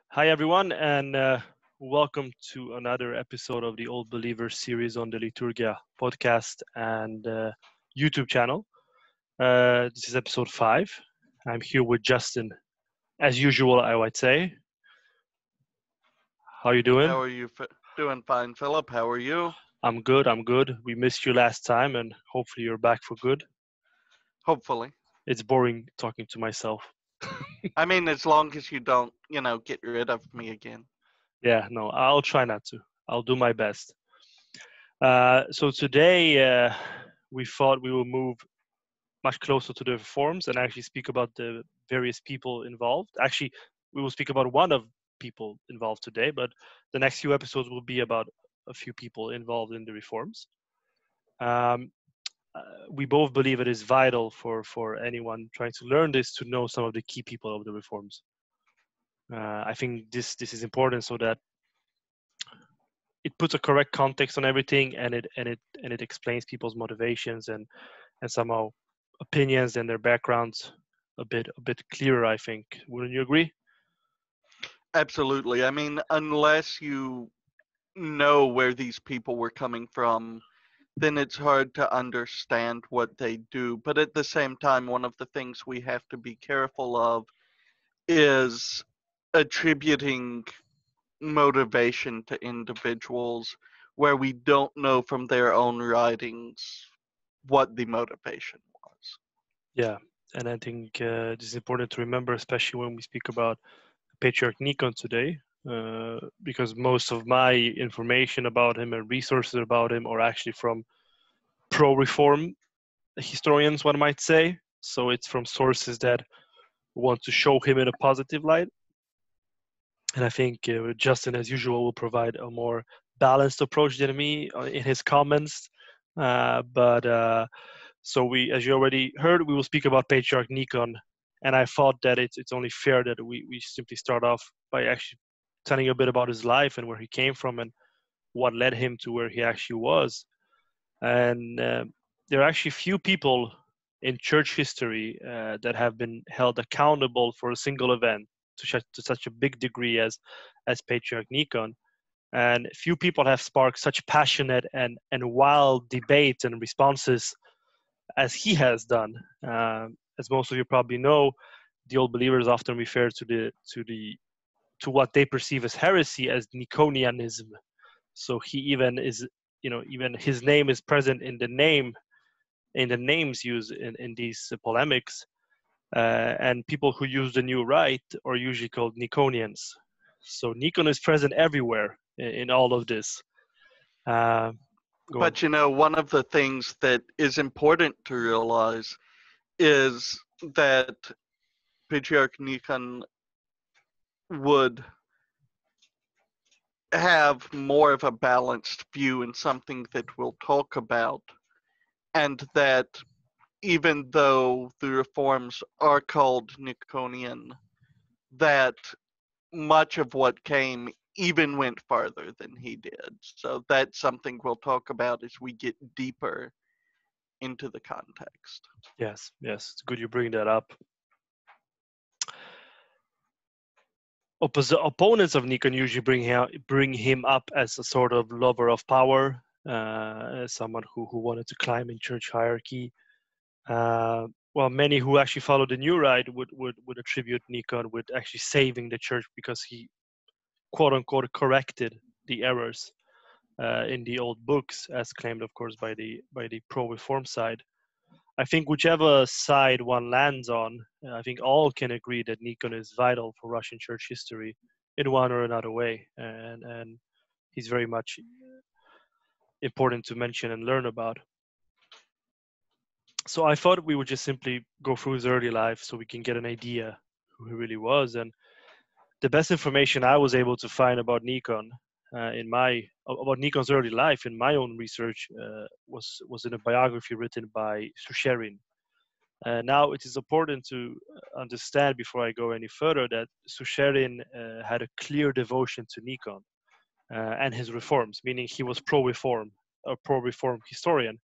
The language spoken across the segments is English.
Hi, everyone, and welcome to another episode of the Old Believers series on the Liturgia podcast and YouTube channel. This is episode 5. I'm here with Justin, as usual, I would say. How you doing? How are you? Doing fine, Philip. How are you? I'm good. I'm good. We missed you last time, and hopefully you're back for good. Hopefully. It's boring talking to myself. I mean, as long as you don't, get rid of me again. Yeah, no, I'll try not to. I'll do my best. So today we thought we will move much closer to the reforms and actually speak about the various people involved. Actually, we will speak about one of people involved today, but the next few episodes will be about a few people involved in the reforms. Um, we both believe it is vital for anyone trying to learn this to know some of the key people of the reforms. I think this is important so that it puts a correct context on everything, and it explains people's motivations and somehow opinions and their backgrounds a bit clearer. I think. Wouldn't you agree? Absolutely. I mean, unless you know where these people were coming from, then it's hard to understand what they do. But at the same time, one of the things we have to be careful of is attributing motivation to individuals where we don't know from their own writings what the motivation was. Yeah, and I think this is important to remember, especially when we speak about Patriarch Nikon today, because most of my information about him and resources about him are actually from pro-reform historians, one might say. So it's from sources that want to show him in a positive light. And I think Justin, as usual, will provide a more balanced approach than me in his comments. But so we, as you already heard, we will speak about Patriarch Nikon, and I thought that it's only fair that we simply start off by actually telling a bit about his life and where he came from and what led him to where he actually was. And there are actually few people in church history that have been held accountable for a single event to such a big degree as Patriarch Nikon. And few people have sparked such passionate and wild debates and responses as he has done. As most of you probably know, the old believers often refer to what they perceive as heresy as Nikonianism. So he even is, even his name is present in the names used in these polemics. And people who use the new rite are usually called Nikonians. So Nikon is present everywhere in all of this. Uh, Go on. But one of the things that is important to realize is that Patriarch Nikon would have more of a balanced view in something that we'll talk about, and that even though the reforms are called Nikonian, that much of what came even went farther than he did. So that's something we'll talk about as we get deeper into the context. Yes, it's good you bring that up. Opponents of Nikon usually bring him up as a sort of lover of power, as someone who wanted to climb in church hierarchy. Well, many who actually follow the new rite would attribute Nikon with actually saving the church because he quote unquote corrected the errors in the old books, as claimed, of course, by the pro-reform side. I think whichever side one lands on, I think all can agree that Nikon is vital for Russian church history in one or another way, and he's very much important to mention and learn about. So I thought we would just simply go through his early life so we can get an idea who he really was. And the best information I was able to find about Nikon about Nikon's early life in my own research was in a biography written by Susherin. Now, it is important to understand before I go any further that Susherin had a clear devotion to Nikon and his reforms, meaning he was pro-reform, a pro-reform historian.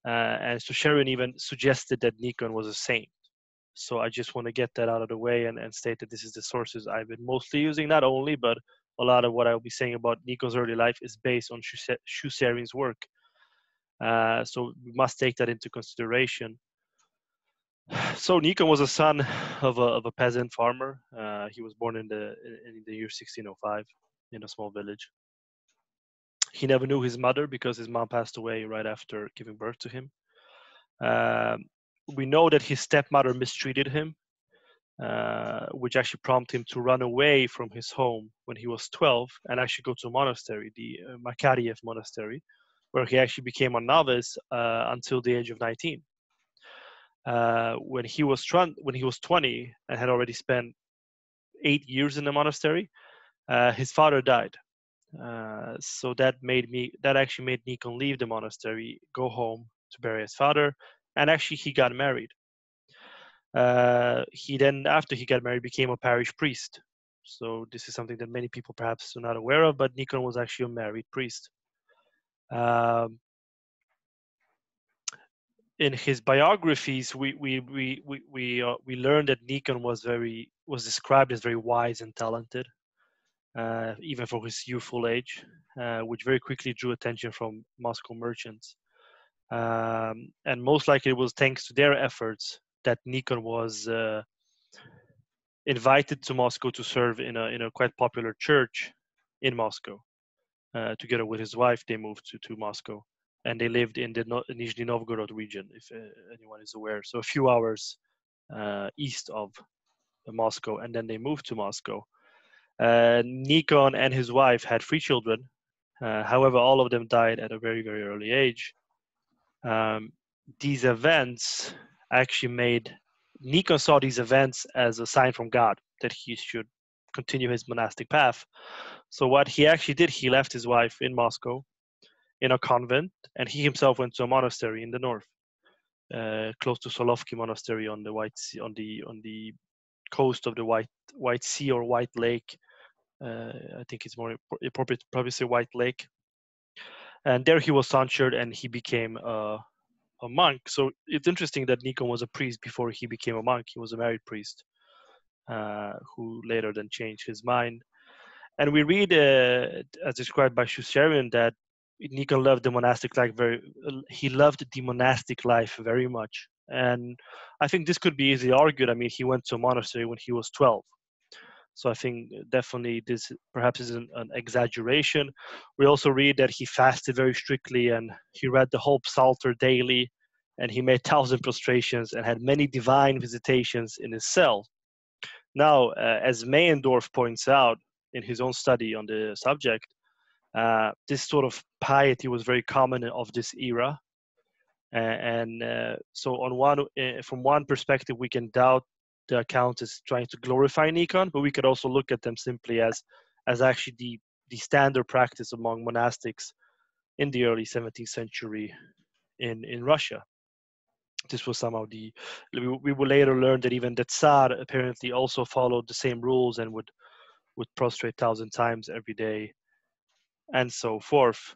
And Susherin even suggested that Nikon was a saint. So I just want to get that out of the way and state that this is the sources I've been mostly using, not only, but a lot of what I'll be saying about Nikon's early life is based on Shuserin's work. So we must take that into consideration. So Nikon was a son of a peasant farmer. He was born in the year 1605 in a small village. He never knew his mother because his mom passed away right after giving birth to him. We know that his stepmother mistreated him, which actually prompted him to run away from his home when he was 12 and actually go to a monastery, the Makariev monastery, where he actually became a novice until the age of 19. When he was 20 and had already spent 8 years in the monastery, his father died. So that actually made Nikon leave the monastery, go home to bury his father, and actually he got married. He then, after he got married, became a parish priest. So this is something that many people perhaps are not aware of, but Nikon was actually a married priest. In his biographies, we learned that Nikon was described as very wise and talented, even for his youthful age, which very quickly drew attention from Moscow merchants. And most likely it was thanks to their efforts that Nikon was invited to Moscow to serve in a quite popular church in Moscow. Together with his wife, they moved to Moscow, and they lived in the Nizhny Novgorod region, if anyone is aware. So a few hours east of Moscow, and then they moved to Moscow. Nikon and his wife had 3 children. However, all of them died at a very, very early age. These events actually made Nikon saw these events as a sign from God that he should continue his monastic path. So what he actually did, he left his wife in Moscow in a convent, and he himself went to a monastery in the north, close to Solovki Monastery on the White Sea, on the coast of the White Sea or White Lake. I think it's more appropriate to probably say White Lake. And there he was censured, and he became a monk. So it's interesting that Nikon was a priest before he became a monk. He was a married priest who later then changed his mind. And we read, as described by Shuserin, that Nikon loved the monastic life very much. And I think this could be easily argued. I mean, he went to a monastery when he was 12. So I think definitely this perhaps is an exaggeration. We also read that he fasted very strictly, and he read the whole Psalter daily, and he made 1,000 prostrations and had many divine visitations in his cell. Now, as Meyendorff points out in his own study on the subject, this sort of piety was very common of this era. So from one perspective, we can doubt the account is trying to glorify Nikon, but we could also look at them simply as actually the standard practice among monastics in the early 17th century in Russia. This was somehow we will later learn that even the Tsar apparently also followed the same rules and would prostrate 1,000 times every day and so forth.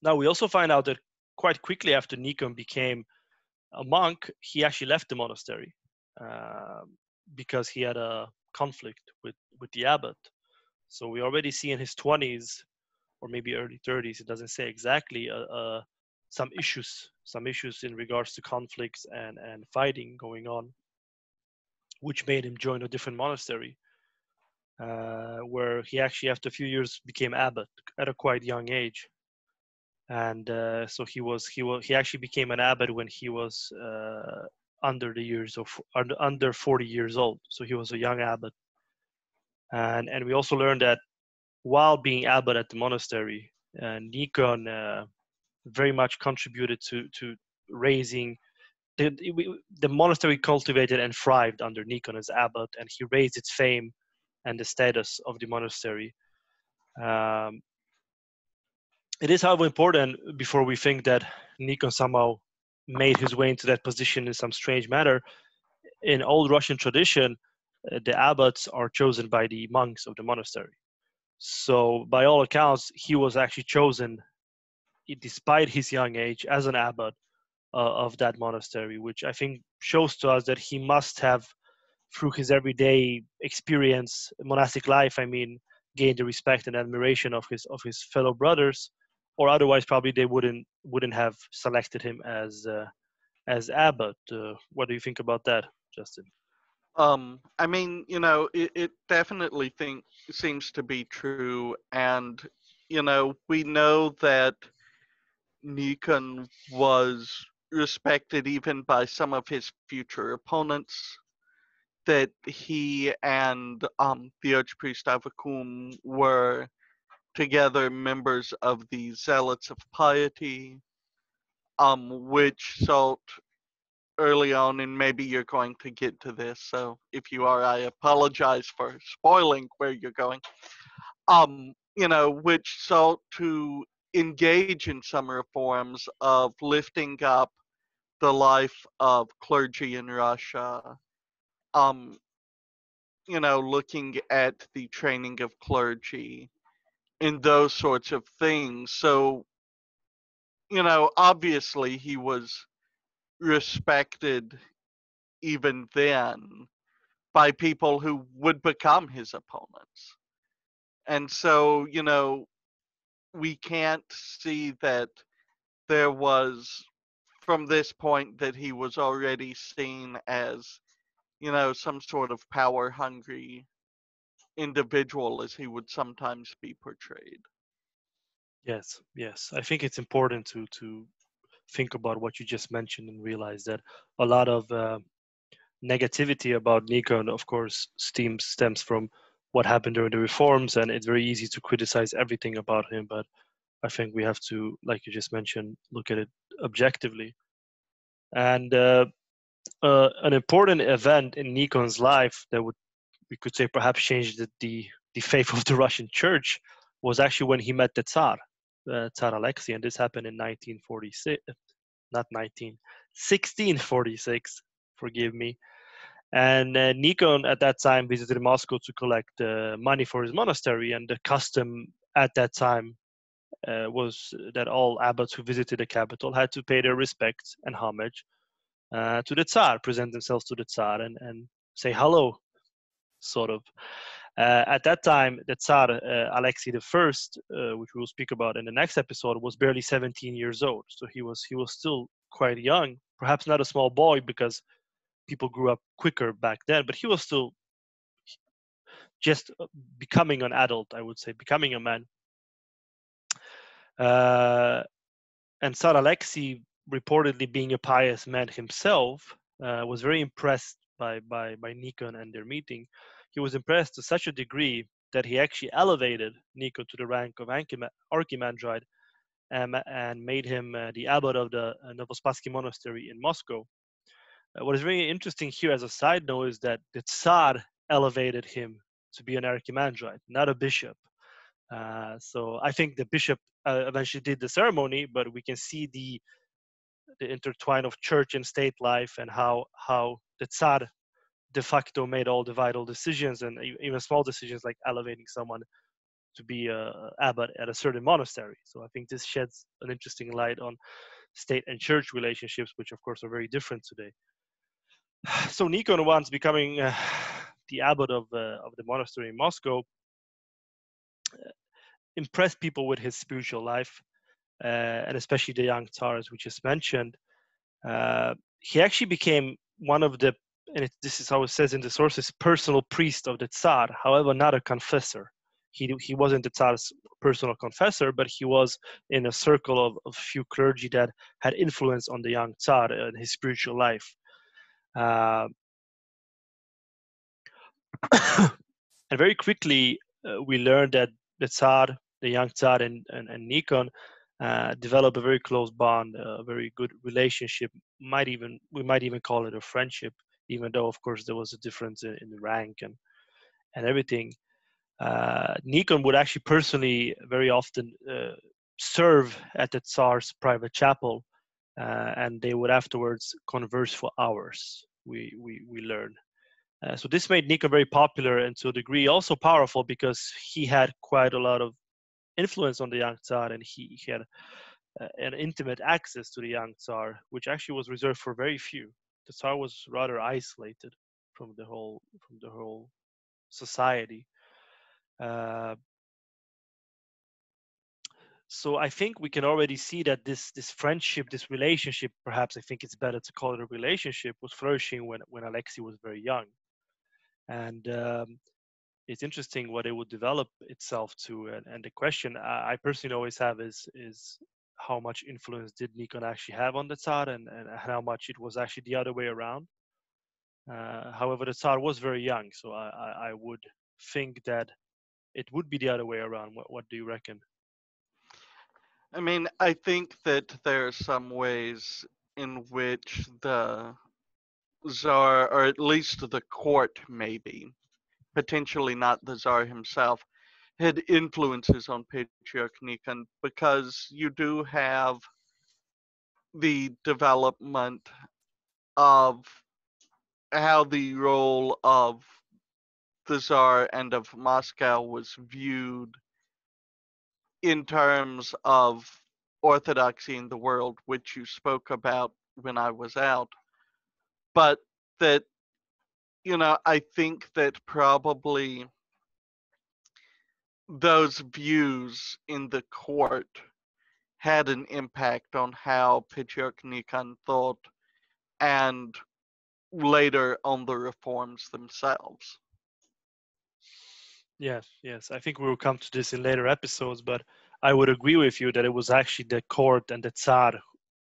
Now we also find out that quite quickly after Nikon became a monk, he actually left the monastery because he had a conflict with the abbot. So we already see in his 20s or maybe early 30s, it doesn't say exactly, some issues in regards to conflicts and fighting going on, which made him join a different monastery, where he actually after a few years became abbot at a quite young age. And so he actually became an abbot when he was under 40 years old. So he was a young abbot. And we also learned that while being abbot at the monastery, Nikon very much contributed to raising the monastery cultivated and thrived under Nikon as abbot, and he raised its fame and the status of the monastery. It is, however, important before we think that Nikon somehow made his way into that position in some strange manner. In old Russian tradition, the abbots are chosen by the monks of the monastery. So by all accounts, he was actually chosen, despite his young age, as an abbot of that monastery, which I think shows to us that he must have, through his everyday experience, monastic life, I mean, gained the respect and admiration of his fellow brothers, or otherwise probably they wouldn't have selected him as abbot. What do you think about that, Justin? I mean, it definitely seems to be true, and we know that Nikon was respected even by some of his future opponents. That he and the Archpriest Avakum were together members of the Zealots of Piety, which sought early on, and maybe you're going to get to this, so if you are, I apologize for spoiling where you're going. Which sought to engage in some reforms of lifting up the life of clergy in Russia, looking at the training of clergy and those sorts of things. So, obviously he was respected even then by people who would become his opponents. And so, we can't see that there was, from this point, that he was already seen as, some sort of power hungry individual as he would sometimes be portrayed. Yes, yes. I think it's important to think about what you just mentioned and realize that a lot of negativity about Nikon, of course, stems from what happened during the reforms, and it's very easy to criticize everything about him. But I think we have to, like you just mentioned, look at it objectively. And an important event in Nikon's life that would, we could say, perhaps changed the faith of the Russian Church was actually when he met the Tsar, Tsar Alexei, and this happened in 1946, not 1646. Forgive me. And Nikon at that time visited Moscow to collect money for his monastery, and the custom at that time was that all abbots who visited the capital had to pay their respects and homage to the Tsar, present themselves to the Tsar, and say hello, sort of. At that time, the Tsar, Alexei I, which we will speak about in the next episode, was barely 17 years old. So he was still quite young, perhaps not a small boy because people grew up quicker back then, but he was still just becoming an adult, I would say, becoming a man. And Tsar Alexei, reportedly being a pious man himself, was very impressed by Nikon and their meeting. He was impressed to such a degree that he actually elevated Nikon to the rank of archimandrite and made him the abbot of the Novospassky monastery in Moscow. What is very interesting here as a side note is that the Tsar elevated him to be an archimandrite, not a bishop. So I think the bishop eventually did the ceremony, but we can see the intertwine of church and state life and how the Tsar de facto made all the vital decisions and even small decisions like elevating someone to be a abbot at a certain monastery. So I think this sheds an interesting light on state and church relationships, which of course are very different today. So Nikon, once becoming the abbot of the monastery in Moscow, impressed people with his spiritual life, and especially the young Tsar, as we just mentioned. He actually became one of the, and this is how it says in the sources, personal priest of the Tsar. However, not a confessor. He wasn't the Tsar's personal confessor, but he was in a circle of few clergy that had influence on the young Tsar and his spiritual life. And very quickly, we learned that the Tsar, the young Tsar, and Nikon developed a very close bond, a very good relationship. We might even call it a friendship, even though, of course, there was a difference in the rank and everything. Nikon would actually personally very often serve at the Tsar's private chapel, and they would afterwards converse for hours. We learn. So this made Nikon very popular and to a degree also powerful because he had quite a lot of influence on the young Tsar, and he had an intimate access to the young Tsar, which actually was reserved for very few. The Tsar was rather isolated from the whole society. Uh, so I think we can already see that this friendship, this relationship, perhaps I think it's better to call it a relationship, was flourishing when Alexei was very young. And it's interesting what it would develop itself to. And the question I personally always have is how much influence did Nikon actually have on the Tsar, and how much it was actually the other way around. However, the Tsar was very young, so I would think that it would be the other way around. What do you reckon? I mean, I think that there are some ways in which the Tsar, or at least the court, maybe, potentially not the Tsar himself, had influences on Patriarch Nikon, because you do have the development of how the role of the Tsar and of Moscow was viewed in terms of Orthodoxy in the world, which you spoke about when I was out. But that, I think that probably those views in the court had an impact on how Patriarch Nikon thought, and later on the reforms themselves. Yes, yes. I think we will come to this in later episodes, but I would agree with you that it was actually the court and the Tsar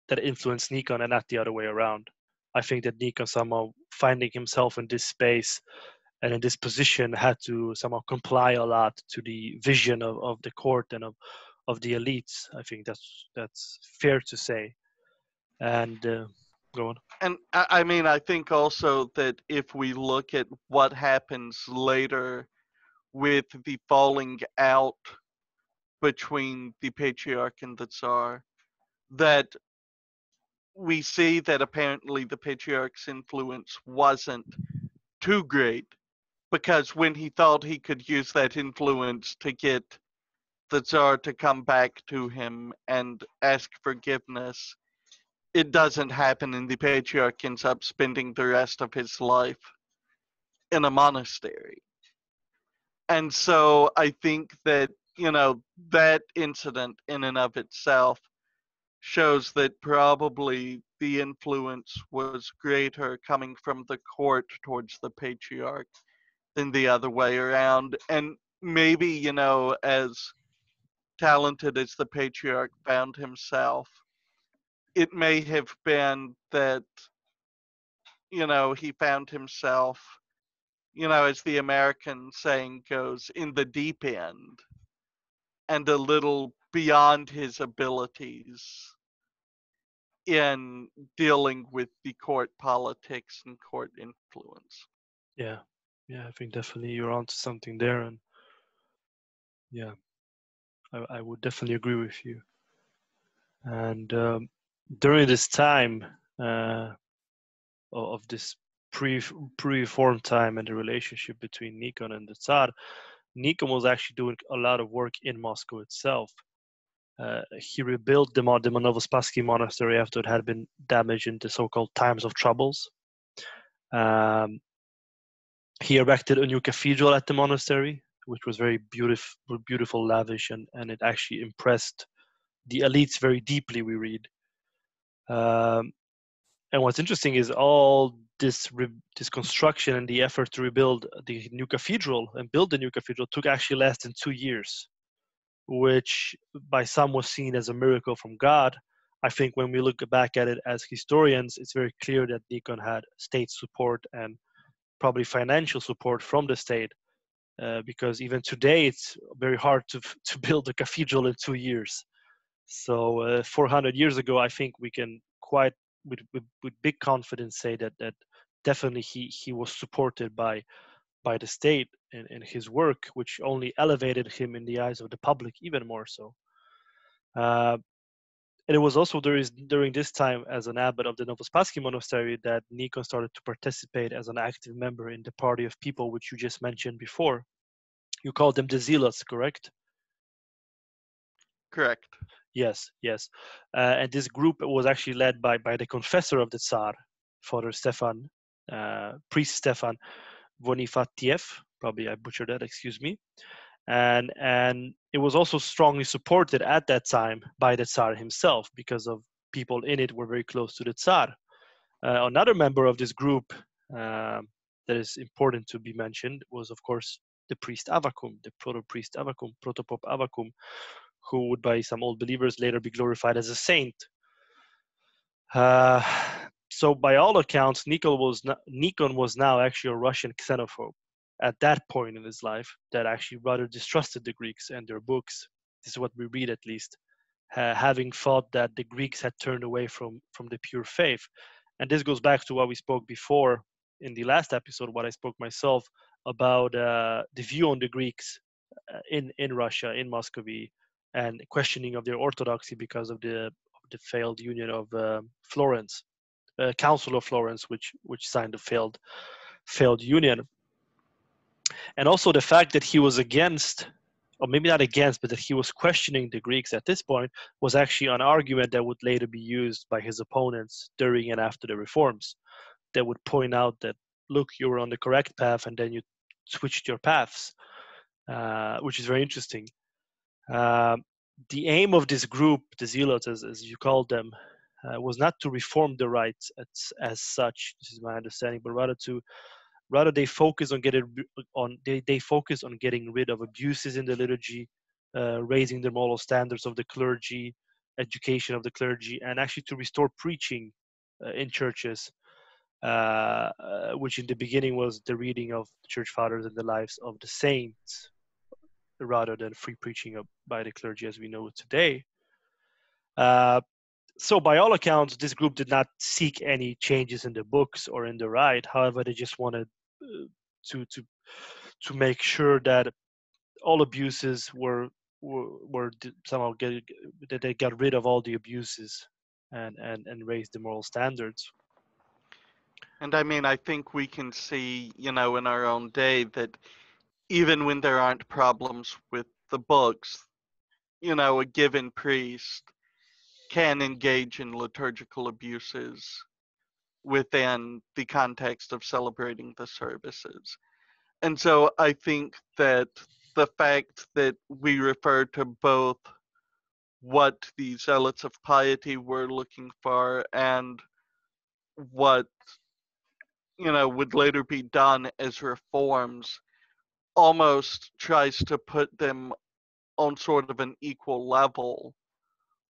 that influenced Nikon and not the other way around. I think that Nikon somehow finding himself in this space and in this position had to somehow comply a lot to the vision of the court and of the elites. I think that's fair to say. And go on. And I mean, I think also that if we look at what happens later with the falling out between the Patriarch and the Tsar, that we see that apparently the Patriarch's influence wasn't too great, because when he thought he could use that influence to get the Tsar to come back to him and ask forgiveness, it doesn't happen, and the Patriarch ends up spending the rest of his life in a monastery. And so I think that, that incident in and of itself shows that probably the influence was greater coming from the court towards the Patriarch than the other way around. And maybe, as talented as the Patriarch found himself, it may have been that, he found himself, as the American saying goes, in the deep end, and a little beyond his abilities in dealing with the court politics and court influence. Yeah, yeah. I think definitely you're onto something there, and yeah, I would definitely agree with you. And during this time of this pre-reform time and the relationship between Nikon and the Tsar, Nikon was actually doing a lot of work in Moscow itself. He rebuilt the Novospassky monastery after it had been damaged in the so-called times of troubles. Um, he erected a new cathedral at the monastery, which was very beautiful, lavish, and it actually impressed the elites very deeply, we read. And what's interesting is all this construction and the effort to rebuild the new cathedral and build the new cathedral took actually less than 2 years, which by some was seen as a miracle from God. I think when we look back at it as historians, it's very clear that Nikon had state support and probably financial support from the state, because even today it's very hard to build a cathedral in 2 years. So 400 years ago, I think we can quite with big confidence say that definitely he was supported by the state in his work, which only elevated him in the eyes of the public even more so. And it was also during this time as an abbot of the Novospassky monastery that Nikon started to participate as an active member in the party of people, which you just mentioned before. You called them the zealots, correct? Correct. Yes, yes. And this group was actually led by the confessor of the Tsar, Father Stefan, priest Stefan Vonifatiev. Probably I butchered that, excuse me. And it was also strongly supported at that time by the Tsar himself, because of people in it were very close to the Tsar. Another member of this group that is important to be mentioned was, of course, the priest Avakum, the proto-priest Avakum, protopope Avakum, who would, by some old believers, later be glorified as a saint. Uh, so, by all accounts, Nikon was now actually a Russian xenophobe at that point in his life, that actually rather distrusted the Greeks and their books. This is what we read, at least, having thought that the Greeks had turned away from the pure faith. And this goes back to what we spoke before in the last episode, what I spoke myself about the view on the Greeks in Russia, in Muscovy, and questioning of their orthodoxy because of the failed union of Florence, Council of Florence, which signed the failed union, and also the fact that he was against, or maybe not against, but that he was questioning the Greeks at this point, was actually an argument that would later be used by his opponents during and after the reforms. That would point out that, look, you were on the correct path, and then you switched your paths, which is very interesting. The aim of this group, the zealots, as you called them, was not to reform the rites as such. This is my understanding, but rather they focus on they focus on getting rid of abuses in the liturgy, raising the moral standards of the clergy, education of the clergy, and actually to restore preaching in churches, which in the beginning was the reading of the church fathers and the lives of the saints, rather than free preaching by the clergy as we know it today. So by all accounts, this group did not seek any changes in the books or in the rite. However, they just wanted to to to make sure that all abuses were somehow that they got rid of all the abuses and raised the moral standards. And I mean, I think we can see, in our own day that even when there aren't problems with the books, a given priest can engage in liturgical abuses within the context of celebrating the services. And so I think that the fact that we refer to both what the zealots of piety were looking for and what, would later be done as reforms almost tries to put them on sort of an equal level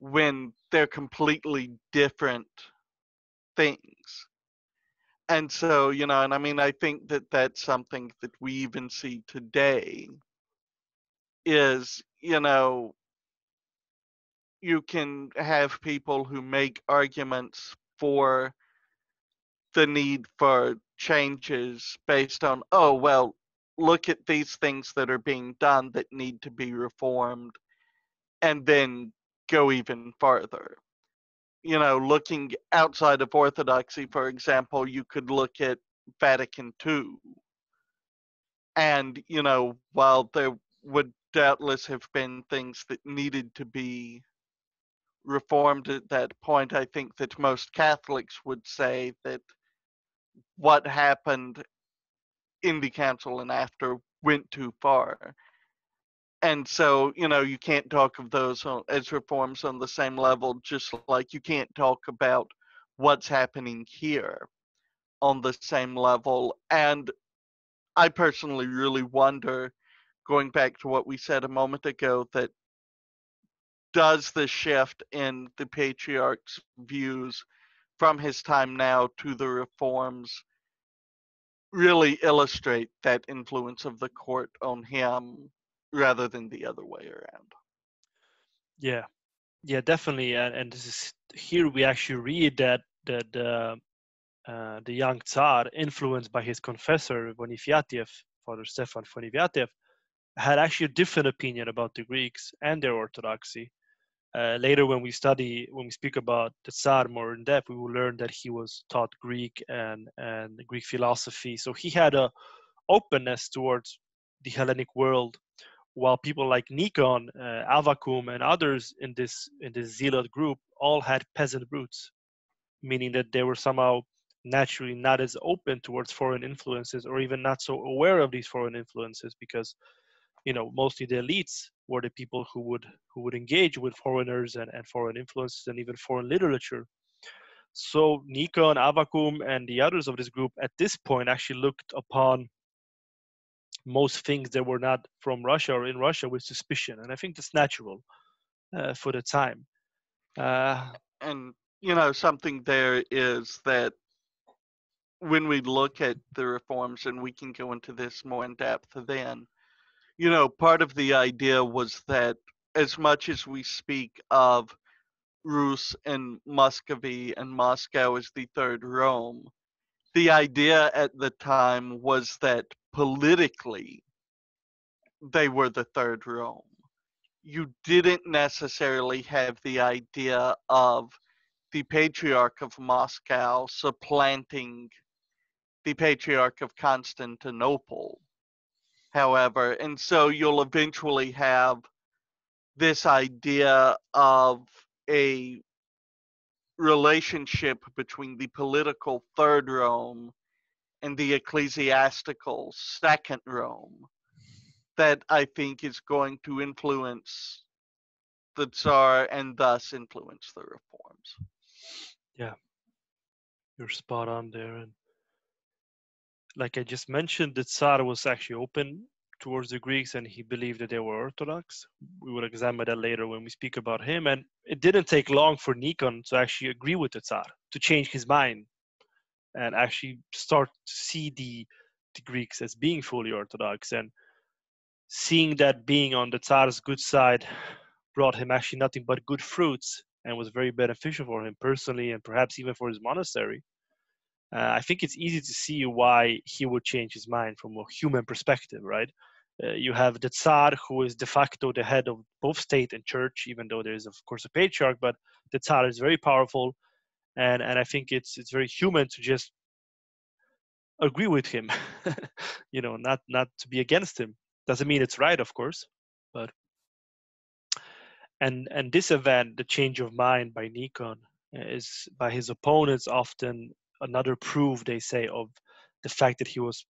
when they're completely different things. And so, and I mean, I think that that's something that we even see today is, you can have people who make arguments for the need for changes based on, oh, well, look at these things that are being done that need to be reformed, and then go even farther. Looking outside of Orthodoxy, for example, you could look at Vatican II. And, while there would doubtless have been things that needed to be reformed at that point, I think that most Catholics would say that what happened in the council and after went too far. And so, you can't talk of those as reforms on the same level, just like you can't talk about what's happening here on the same level. And I personally really wonder, going back to what we said a moment ago, that does the shift in the patriarch's views from his time now to the reforms really illustrate that influence of the court on him rather than the other way around? Yeah, yeah, definitely. And this is here we actually read that the young Tsar, influenced by his confessor Vonifatiev, Father Stefan Vonifatiev, had actually a different opinion about the Greeks and their orthodoxy. Later, when we speak about the Tsar more in depth, we will learn that he was taught Greek and Greek philosophy. So he had a openness towards the Hellenic world, while people like Nikon, Avakum, and others in this zealot group all had peasant roots, meaning that they were somehow naturally not as open towards foreign influences, or even not so aware of these foreign influences, because mostly the elites were the people who would engage with foreigners and foreign influences and even foreign literature. So Nikon, Avakum, and the others of this group at this point actually looked upon most things that were not from Russia or in Russia with suspicion, and I think that's natural for the time. And something there is that when we look at the reforms, and we can go into this more in depth then, part of the idea was that as much as we speak of Rus and Muscovy and Moscow as the third Rome, the idea at the time was that politically they were the third Rome. You didn't necessarily have the idea of the Patriarch of Moscow supplanting the Patriarch of Constantinople, however, and so you'll eventually have this idea of a relationship between the political third Rome and the ecclesiastical second Rome that I think is going to influence the Tsar and thus influence the reforms. Yeah, you're spot on there. And like I just mentioned, the Tsar was actually open towards the Greeks and he believed that they were Orthodox. We will examine that later when we speak about him. And it didn't take long for Nikon to actually agree with the Tsar, to change his mind and actually start to see the Greeks as being fully Orthodox. And seeing that being on the Tsar's good side brought him actually nothing but good fruits and was very beneficial for him personally and perhaps even for his monastery. I think it's easy to see why he would change his mind from a human perspective, right? You have the Tsar, who is de facto the head of both state and church, even though there is, of course, a patriarch, but the Tsar is very powerful. And I think it's very human to just agree with him, not to be against him. Doesn't mean it's right, of course, but and this event, the change of mind by Nikon, is by his opponents often another proof, they say, of the fact that he was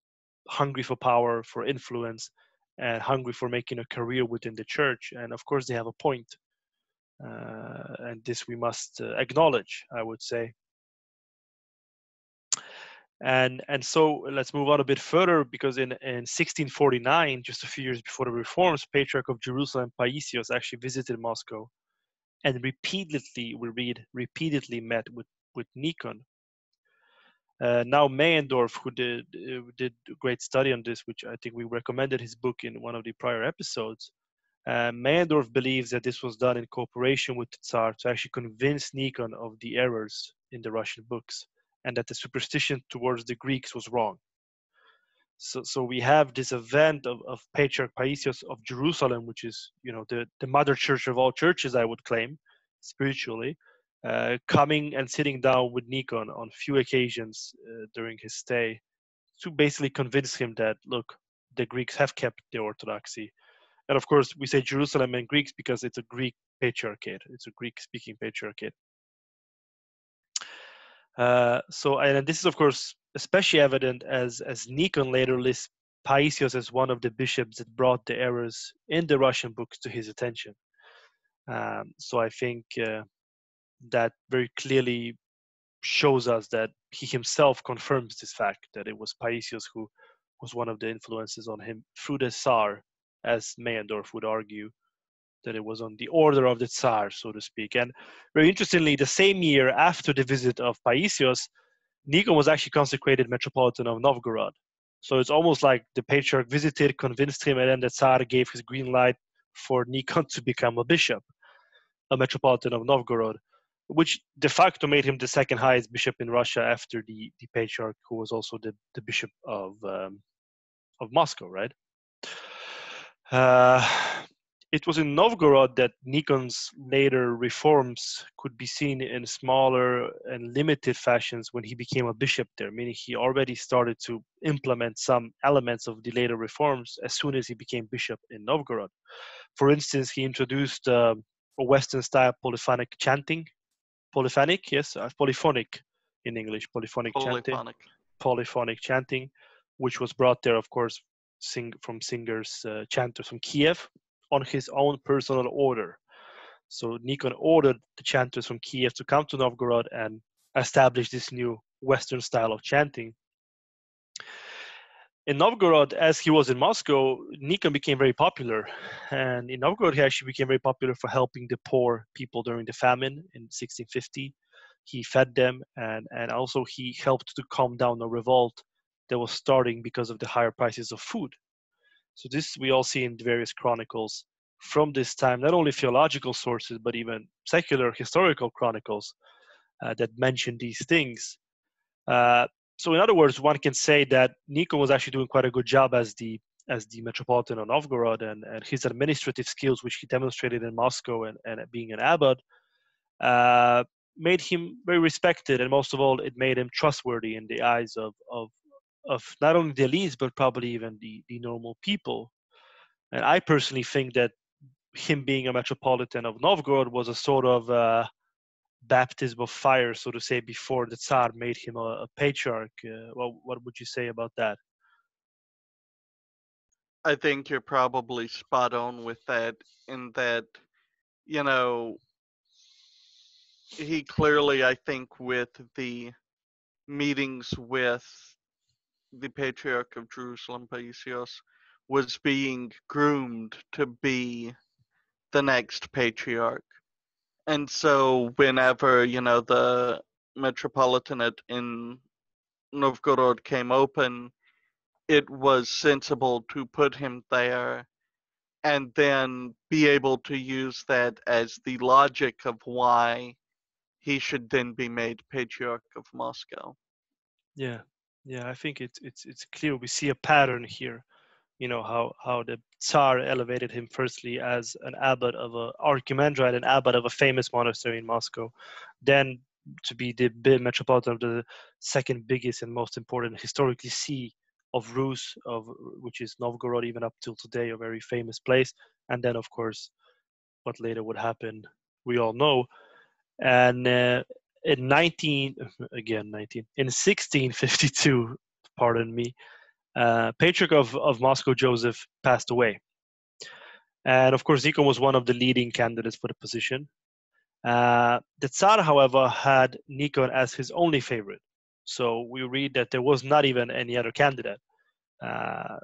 hungry for power, for influence, and hungry for making a career within the church. And of course, they have a point, and this we must acknowledge, I would say. And so let's move on a bit further, because in 1649, just a few years before the reforms, Patriarch of Jerusalem Paisios actually visited Moscow and repeatedly met with Nikon. Now Meyendorff, who did a great study on this, which I think we recommended his book in one of the prior episodes, Meyendorff believes that this was done in cooperation with the Tsar to actually convince Nikon of the errors in the Russian books and that the superstition towards the Greeks was wrong. So we have this event of Patriarch Paisios of Jerusalem, which is the mother church of all churches, I would claim, spiritually, coming and sitting down with Nikon on few occasions during his stay to basically convince him that, look, the Greeks have kept the Orthodoxy. And of course, we say Jerusalem and Greeks because it's a Greek patriarchate. It's a Greek-speaking patriarchate. And this is, of course, especially evident as Nikon later lists Paisios as one of the bishops that brought the errors in the Russian books to his attention. So I think that very clearly shows us that he himself confirms this fact, that it was Paisios who was one of the influences on him through the Tsar, as Meyendorff would argue, that it was on the order of the Tsar, so to speak. And very interestingly, the same year after the visit of Paisios, Nikon was actually consecrated Metropolitan of Novgorod. So it's almost like the Patriarch visited, convinced him, and then the Tsar gave his green light for Nikon to become a bishop, a Metropolitan of Novgorod, which de facto made him the second highest bishop in Russia after the Patriarch, who was also the bishop of Moscow, right? It was in Novgorod that Nikon's later reforms could be seen in smaller and limited fashions when he became a bishop there, meaning he already started to implement some elements of the later reforms as soon as he became bishop in Novgorod. For instance, he introduced a Western style polyphonic chanting, polyphonic in English, Polyphonic. polyphonic chanting, which was brought there, of course, from singers, chanters from Kiev on his own personal order. So Nikon ordered the chanters from Kiev to come to Novgorod and establish this new Western style of chanting. In Novgorod, as he was in Moscow, Nikon became very popular. And in Novgorod, he actually became very popular for helping the poor people during the famine in 1650. He fed them, and also he helped to calm down a revolt that was starting because of the higher prices of food. So this we all see in various chronicles from this time, not only theological sources, but even secular historical chronicles that mention these things. So in other words, one can say that Nikon was actually doing quite a good job as the Metropolitan of Novgorod, and his administrative skills, which he demonstrated in Moscow and being an abbot, uh, made him very respected, and most of all, it made him trustworthy in the eyes of not only the elites, but probably even the normal people. And I personally think that him being a Metropolitan of Novgorod was a sort of baptism of fire, so to say, before the Tsar made him a patriarch. Well, what would you say about that? I think you're probably spot on with that, in that, you know, he clearly, I think, with the meetings with the Patriarch of Jerusalem, Paisios, was being groomed to be the next patriarch. And so whenever, the Metropolitanate in Novgorod came open, it was sensible to put him there and then be able to use that as the logic of why he should then be made Patriarch of Moscow. Yeah, yeah, I think it's clear. We see a pattern here. You know how the Tsar elevated him firstly as an abbot of a archimandrite, an abbot of a famous monastery in Moscow, then to be the metropolitan of the second biggest and most important historically see of Rus, of which is Novgorod, even up till today, a very famous place. And then, of course, what later would happen, we all know. And in 1652, pardon me, Patriarch of Moscow Joseph passed away. And of course, Nikon was one of the leading candidates for the position. The Tsar, however, had Nikon as his only favorite. So we read that there was not even any other candidate.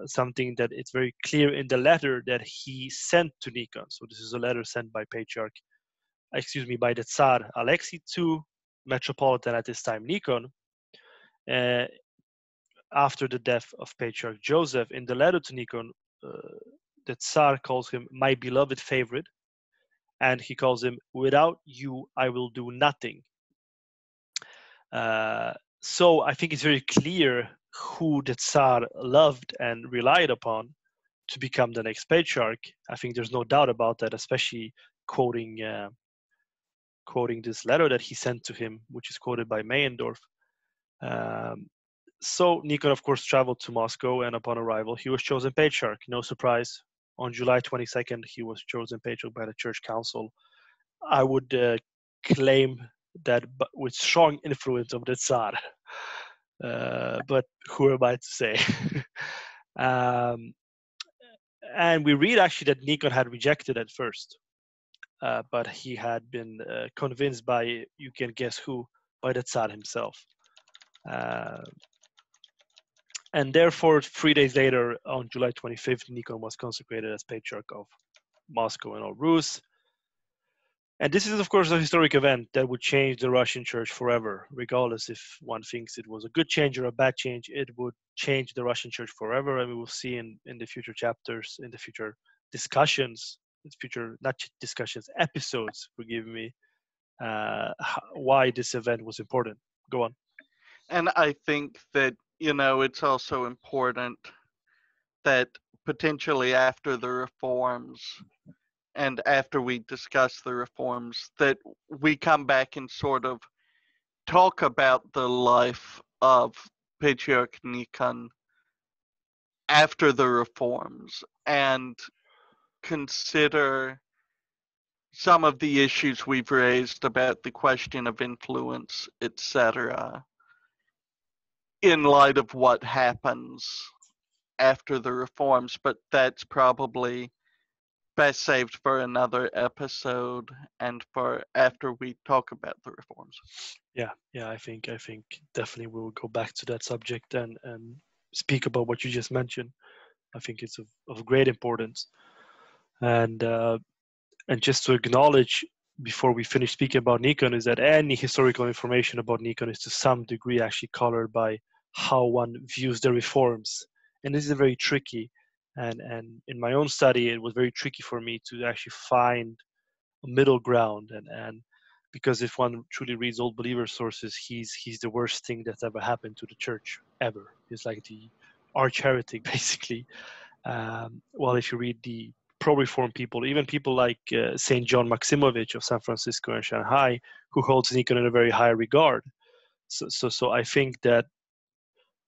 Something that it's very clear in the letter that he sent to Nikon. So this is a letter sent by by the Tsar Alexei to Metropolitan at this time Nikon. Uh, After the death of Patriarch Joseph, in the letter to Nikon, the Tsar calls him my beloved favorite, and he calls him, without you, I will do nothing. So I think it's very clear who the Tsar loved and relied upon to become the next patriarch. I think there's no doubt about that, especially quoting this letter that he sent to him, which is quoted by Meyendorff. Um, So Nikon, of course, traveled to Moscow, and upon arrival, he was chosen patriarch. No surprise. On July 22nd, he was chosen patriarch by the church council. I would claim that with strong influence of the Tsar. But who am I to say? um, and we read actually that Nikon had rejected at first, but he had been convinced by, you can guess who, by the Tsar himself. Uh, And therefore, 3 days later, on July 25th, Nikon was consecrated as Patriarch of Moscow and all Rus. And this is, of course, a historic event that would change the Russian church forever, regardless if one thinks it was a good change or a bad change. It would change the Russian church forever. And we will see in the future chapters, in the future discussions, not discussions, episodes, forgive me, why this event was important. Go on. And I think that, it's also important that potentially after the reforms, and after we discuss the reforms, that we come back and sort of talk about the life of Patriarch Nikon after the reforms and consider some of the issues we've raised about the question of influence, etc., in light of what happens after the reforms, but that's probably best saved for another episode and for after we talk about the reforms. Yeah, I think definitely we will go back to that subject and speak about what you just mentioned. I think it's of great importance. And just to acknowledge before we finish speaking about Nikon is that any historical information about Nikon is to some degree actually colored by how one views the reforms. And this is very tricky. And in my own study, it was very tricky for me to actually find a middle ground. And because if one truly reads old believer sources, he's the worst thing that's ever happened to the church ever. He's like the arch heretic, basically. Well, if you read the pro-reform people, even people like Saint John Maximovich of San Francisco and Shanghai, who holds Nikon in a very high regard. So I think that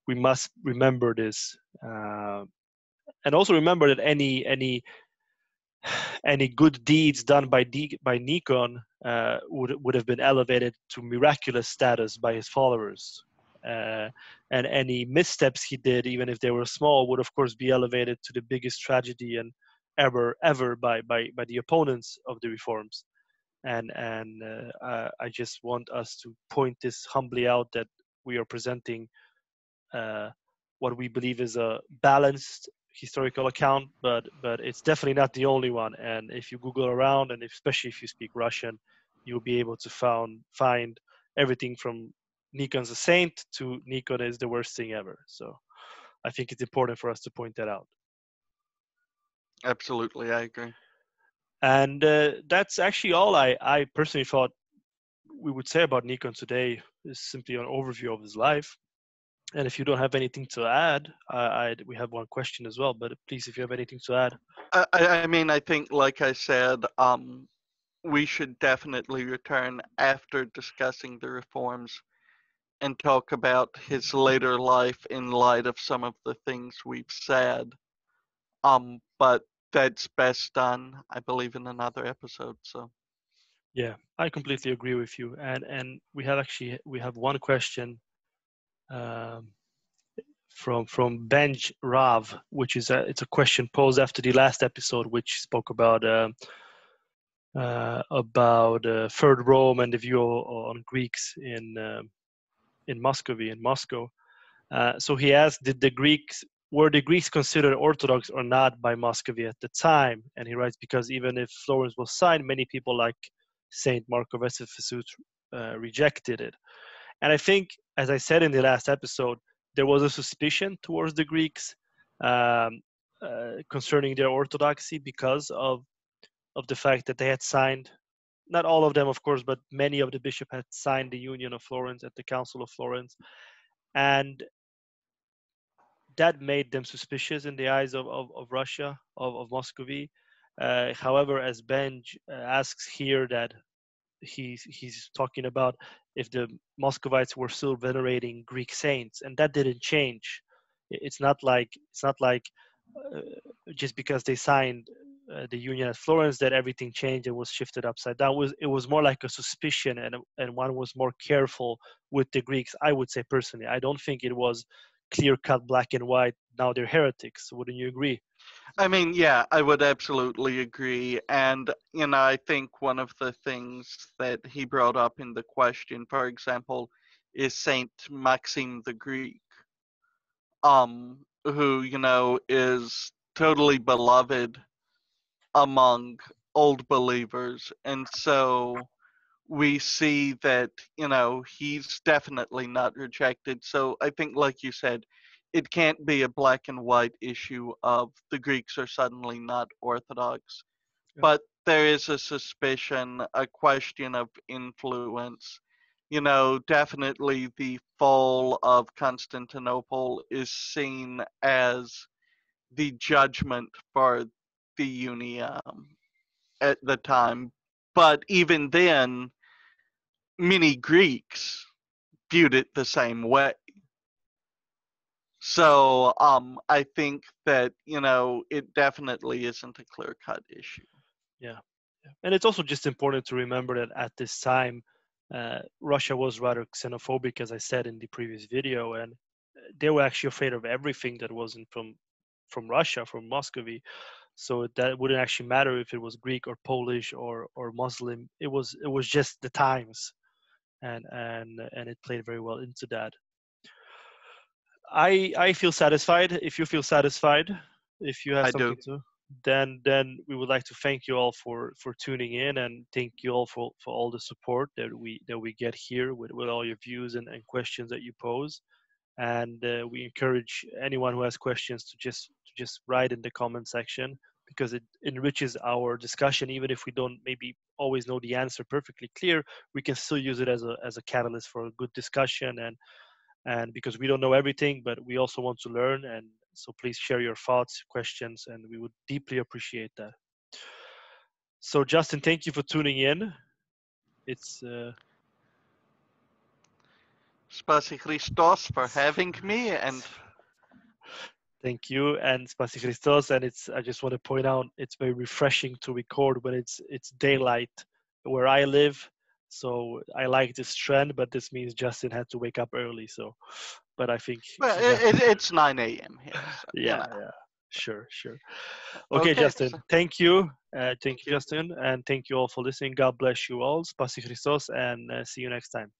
we must remember this, and also remember that any good deeds done by Nikon would have been elevated to miraculous status by his followers. And any missteps he did, even if they were small, would of course be elevated to the biggest tragedy and ever by the opponents of the reforms. And I just want us to point this humbly out, that we are presenting uh, what we believe is a balanced historical account, but it's definitely not the only one. And if you Google around, and especially if you speak Russian, you'll be able to find everything from Nikon's a saint to Nikon is the worst thing ever. So I think it's important for us to point that out. Absolutely, I agree. And that's actually all I personally thought we would say about Nikon today, is simply an overview of his life. And if you don't have anything to add, we have one question as well. But please, if you have anything to add. I mean, I think, like I said, we should definitely return after discussing the reforms and talk about his later life in light of some of the things we've said. But that's best done, I believe, in another episode. So Yeah, I completely agree with you. And we have one question um, from Benj Rav, which is it's a question posed after the last episode, which spoke about Third Rome and the view on Greeks in Muscovy, in Moscow. So he asked, were the Greeks considered Orthodox or not by Muscovy at the time? And he writes, because even if Florence was signed, many people like Saint Mark of Ephesus rejected it. And I think, as I said in the last episode, there was a suspicion towards the Greeks concerning their orthodoxy because of the fact that they had signed, not all of them, of course, but many of the bishops had signed the Union of Florence at the Council of Florence. And that made them suspicious in the eyes of Russia, of Muscovy. However, as Benj asks here, that he's talking about if the Muscovites were still venerating Greek saints, and that didn't change. It's not like uh, just because they signed the union at Florence that everything changed and was shifted upside down. It was more like a suspicion, and one was more careful with the Greeks. I would say personally, I don't think it was clear cut, black and white. Now they're heretics. Wouldn't you agree? I mean, yeah, I would absolutely agree. And, I think one of the things that he brought up in the question, for example, is Saint Maxim the Greek, who, is totally beloved among old believers. And so we see that, he's definitely not rejected. So I think, like you said, it can't be a black and white issue of the Greeks are suddenly not Orthodox. Yeah. But there is a suspicion, a question of influence. Definitely the fall of Constantinople is seen as the judgment for the Union. at the time, but even then, many Greeks viewed it the same way. So I think that, it definitely isn't a clear-cut issue. Yeah. And it's also just important to remember that at this time, Russia was rather xenophobic, as I said in the previous video, and they were actually afraid of everything that wasn't from Russia, from Muscovy. So that wouldn't actually matter if it was Greek or Polish or Muslim. It was just the times, and it played very well into that. I feel satisfied. If you feel satisfied, if you have I do. something to, then we would like to thank you all for tuning in, and thank you all for all the support that we get here with all your views and questions that you pose. And we encourage anyone who has questions to just write in the comment section, because it enriches our discussion. Even if we don't maybe always know the answer perfectly clear, we can still use it as a catalyst for a good discussion, and because we don't know everything, but we also want to learn. And so please share your thoughts, questions, and we would deeply appreciate that. So Justin, thank you for tuning in. It's Spasi Christos for having me, and thank you, and Spasi Christos. And I just want to point out, it's very refreshing to record when it's daylight where I live. So I like this trend, but this means Justin had to wake up early. So, but I think well, he got. it's 9 a.m. here, so, Yeah, yeah, sure, sure. Okay, Okay, Justin. Thank you. Thank thank you, you. Justin, and thank you all for listening. God bless you all. Spasi Christos, and see you next time.